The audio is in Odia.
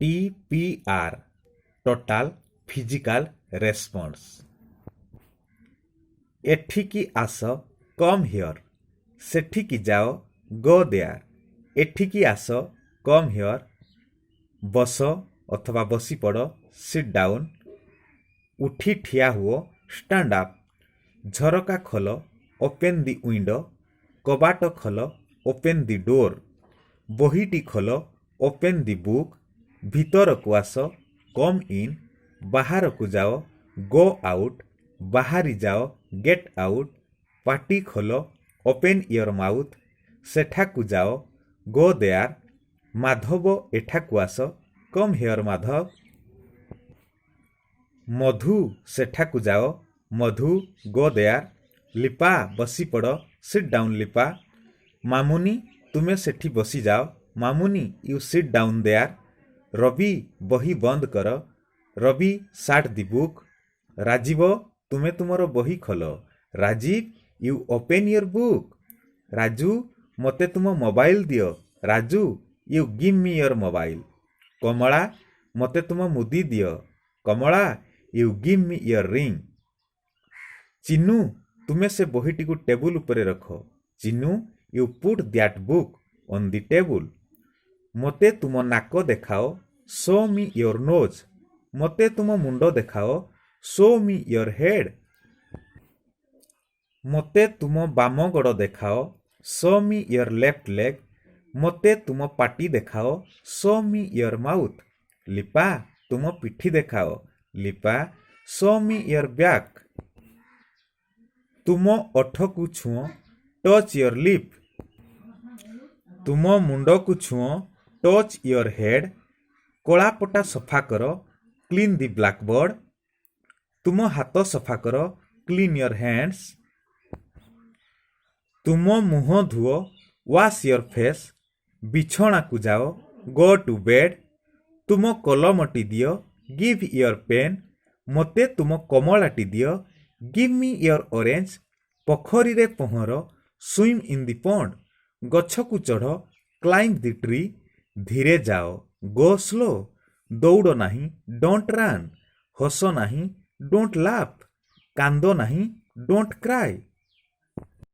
TPR total physical response। ଏଠିକି ଆସ କମ୍ ହିଅର୍, ସେଠିକି ଯାଅ ଗୋ ଦେୟାର। ଏଠିକି ଆସ କମ୍ ହିଅର୍, ବସ ଅଥବା ବସି ପଡ଼ ସିଟ୍ ଡାଉନ୍। ଉଠି ଠିଆ ହୁଅ ଷ୍ଟାଣ୍ଡ ଅପ୍। ଝରକା ଖୋଲ ଓପେନ୍ ଦି ୱିଣ୍ଡୋ। କବାଟ ଖୋଲ ଓପେନ୍ ଦି ଡୋର୍। ବହିଟି ଖୋଲ ଓପେନ୍ ଦି ବୁକ୍। ଭିତରକୁ ଆସ କମ୍ ଇନ୍। ବାହାରକୁ ଯାଅ ଗୋ ଆଉଟ୍। ବାହାରି ଯାଅ ଗେଟ୍ ଆଉଟ୍। ପାଟି ଖୋଲ ଓପେନ୍ ୟୋର୍ ମାଉଥ୍। ସେଠାକୁ ଯାଅ ଗୋ ଦେୟାର। ମାଧବ ଏଠାକୁ ଆସ କମ୍ ହିଅର୍ ମାଧବ। ମଧୁ ସେଠାକୁ ଯାଅ ମଧୁ ଗୋ ଦେୟାର। ଲିପା ବସିପଡ଼ ସିଟ୍ ଡାଉନ୍ ଲିପା। ମାମୁନି ତୁମେ ସେଠି ବସିଯାଅ ମାମୁନି you sit down there. Rabi ବହି ବନ୍ଦ କର Rabi shut the book. Rajib ତୁମେ ତୁମର ବହି ଖୋଲ Rajib you open your book. Raju ମୋତେ ତୁମ ମୋବାଇଲ ଦିଅ Raju you give me your mobile. Kamala ମୋତେ ତୁମ ମୁଦି ଦିଅ Kamala you give me your ring. Chinu ତୁମେ ସେ ବହିଟିକୁ ଟେବୁଲ ଉପରେ ରଖ Chinu you put that book on the table. ମୋତେ ତୁମ ନାକ ଦେଖାଅ ଶୋ ମି ୟୋର୍ ନୋଜ୍। ମୋତେ ତୁମ ମୁଣ୍ଡ ଦେଖାଅ ଶୋ ମି ୟୋର୍ ହେଡ୍। ମୋତେ ତୁମ ବାମ ଗୋଡ଼ ଦେଖାଅ ଶୋ ମି ୟୋର୍ ଲେଫ୍ଟ ଲେଗ୍। ମୋତେ ତୁମ ପାଟି ଦେଖାଅ ଶୋ ମି ୟୋର୍ ମାଉଥ୍। ଲିପା ତୁମ ପିଠି ଦେଖାଅ ଲିପା ଶୋ ମି ୟୋର୍ ବ୍ୟାକ୍। ତୁମ ଓଠକୁ ଛୁଅଁ ଟଚ୍ ୟୋର୍ ଲିପ୍। ତୁମ ମୁଣ୍ଡକୁ ଛୁଅଁ ଟଚ୍ ୟୋର୍ ହେଡ୍। କଳାପଟା ସଫା କର କ୍ଲିନ୍ ଦି ବ୍ଲାକବୋର୍ଡ। ତୁମ ହାତ ସଫା କର କ୍ଲିନ୍ ୟୋର୍ ହ୍ୟାଣ୍ଡସ୍। ତୁମ ମୁହଁ ଧୁଅ ୱାଶ୍ ୟୋର୍ ଫେସ୍। ବିଛଣାକୁ ଯାଅ ଗୋ ଟୁ ବେଡ୍। ତୁମ କଲମଟି ଦିଅ ଗିଭ୍ ୟୋର୍ ପେନ୍। ମୋତେ ତୁମ କମଳାଟି ଦିଅ ଗିଭ୍ ମି ୟୋର୍ ଅରେଞ୍ଜ। ପୋଖରୀରେ ପହଁର ସୁଇମ୍ ଇନ୍ ଦି ପଣ୍ଡ। ଗଛକୁ ଚଢ଼ କ୍ଲାଇମ୍ବ ଦି ଟ୍ରି। ଧୀରେ ଯାଅ ଗୋ ସ୍ଲୋ। ଦୌଡ଼ ନାହିଁ ଡୋଣ୍ଟ ରାନ୍। ହସ ନାହିଁ ଡୋଣ୍ଟ ଲାଫ୍। କାନ୍ଦ ନାହିଁ ଡୋଣ୍ଟ କ୍ରାଏ।